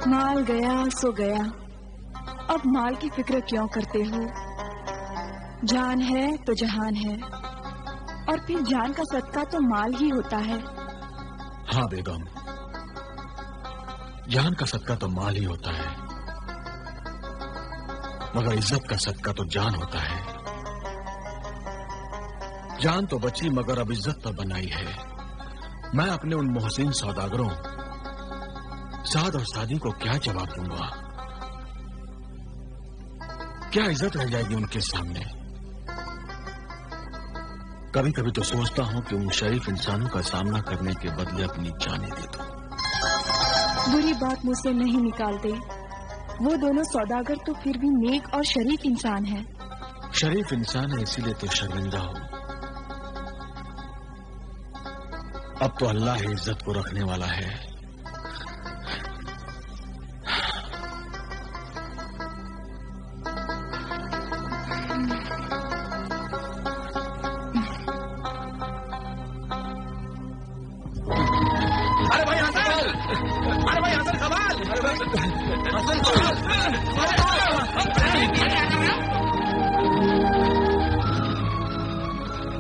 مال گیا سو گیا، اب مال کی فکر کیوں کرتے ہو؟ جان ہے تو جہان ہے، اور پھر جان کا صدقہ تو مال ہی ہوتا ہے۔ ہاں بیگم، جان کا صدقہ تو مال ہی ہوتا ہے، مگر عزت کا صدقہ تو جان ہوتا ہے۔ جان تو بچی مگر اب عزت پر بنائی ہے۔ میں اپنے ان محسن سوداگروں سعد اور سعدی کو کیا جواب دوں گا؟ کیا عزت رہ جائے گی ان کے سامنے؟ کبھی کبھی تو سوچتا ہوں کہ ان شریف انسانوں کا سامنا کرنے کے بدلے اپنی جانیں دے دوں۔ بری بات مجھ سے نہیں نکالتے، وہ دونوں سوداگر تو پھر بھی نیک اور شریف انسان ہیں۔ شریف انسان ہے اسی لیے تو شرمندہ ہو۔ اب تو اللہ ہی عزت کو رکھنے والا ہے۔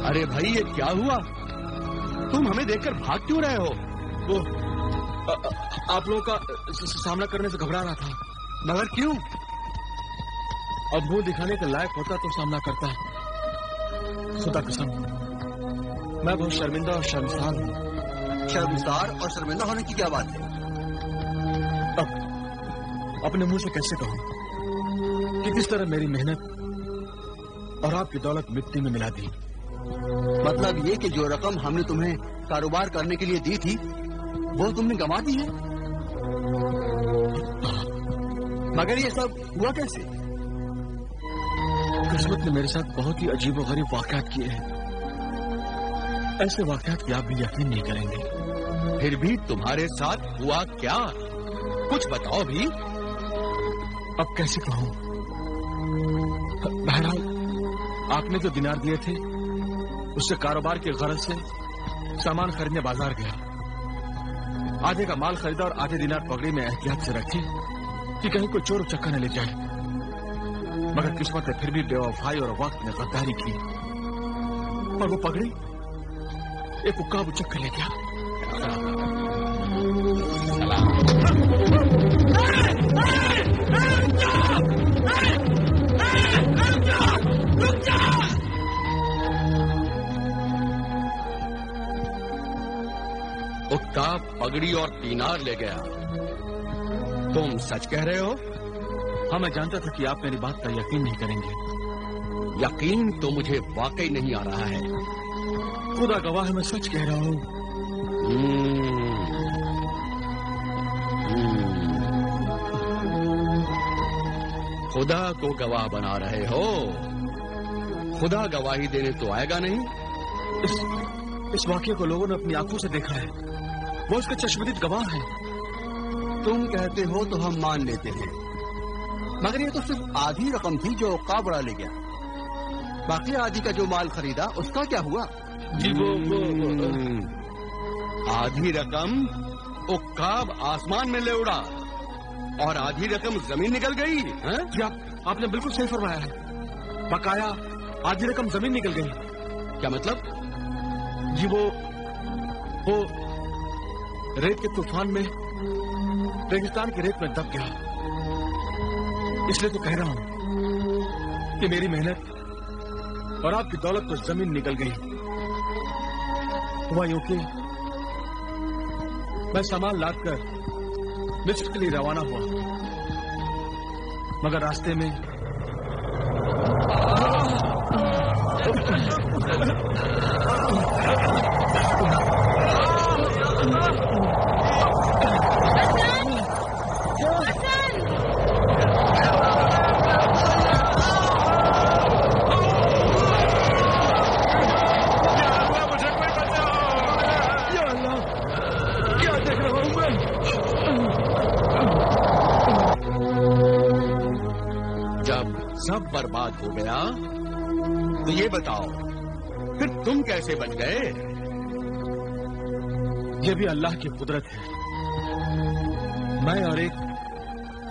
ارے بھائی یہ کیا ہوا؟ تم ہمیں دیکھ کر بھاگ کیوں رہے ہو؟ وہ آپ لوگوں کا سامنا کرنے سے گھبرا رہا تھا۔ مگر کیوں؟ اب منہ دکھانے کے لائق ہوتا تو سامنا کرتا۔ خدا قسم میں بہت شرمندہ اور شرمسار ہوں۔ شرمسار اور شرمندہ ہونے کی کیا بات ہے؟ اب اپنے منہ سے کیسے کہوں کہ کس طرح میری محنت اور آپ کی دولت مٹی میں ملا دی؟ مطلب یہ کہ جو رقم ہم نے تمہیں کاروبار کرنے کے لیے دی تھی وہ تم نے گنوا دی ہے؟ مگر یہ سب ہوا کیسے؟ قسمت نے میرے ساتھ بہت ہی عجیب و غریب واقعات کیے ہیں، ایسے واقعات کی آپ بھی یقین نہیں کریں گے۔ پھر بھی تمہارے ساتھ ہوا کیا؟ کچھ بتاؤ بھی۔ اب کیسے کہوں؟ بہرحال آپ نے جو دینار دیے تھے اس سے کاروبار کے غرض سے سامان خریدنے بازار گیا، آدھے کا مال خریدا اور آدھے دینار پگڑی میں احتیاط سے رکھی کہ کہیں کوئی چور چکا نہ لے جائے، مگر قسمت نے پھر بھی بے وفائی اور وقت نے غداری کی، اور وہ پگڑی ایک عقاب اچک کر لے گیا۔ عقاب پگڑی اور دینار لے گیا؟ تم سچ کہہ رہے ہو؟ ہاں میں جانتا تھا کہ آپ میری بات پر یقین نہیں کریں گے۔ یقین تو مجھے واقعی نہیں آ رہا ہے۔ خدا گواہ ہے میں سچ کہہ رہا ہوں۔ خدا کو گواہ بنا رہے ہو؟ خدا گواہی دینے تو آئے گا نہیں؟ اس واقعے کو لوگوں نے اپنی آنکھوں سے دیکھا ہے، وہ اس کے چشمدید گواہ ہیں۔ تم کہتے ہو تو ہم مان لیتے ہیں، مگر یہ تو صرف آدھی رقم تھی جو عقاب اڑا لے گیا، باقی آدھی کا جو مال خریدا اس کا کیا ہوا؟ جی وہ آدھی رقم عقاب آسمان میں لے اڑا اور آدھی رقم زمین نکل گئی۔ جی آپ نے بالکل صحیح فرمایا ہے، بقایا آدھی رقم زمین نکل گئی۔ کیا مطلب؟ جی وہ ریت کے طوفان میں ریگستان کی ریت میں دب گیا، اس لیے تو کہہ رہا ہوں کہ میری محنت اور آپ کی دولت تو زمین نکل گئی۔ ہوا یوں کہ میں سامان لاد کر مصر کے لیے روانہ ہوا، مگر راستے میں سب برباد ہو گیا تو یہ بتاؤ پھر تم کیسے بچ گئے؟ یہ بھی اللہ کی قدرت ہے۔ میں اور ایک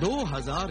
2000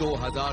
2000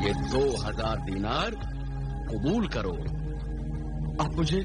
یہ 2000 دینار قبول کرو. آپ مجھے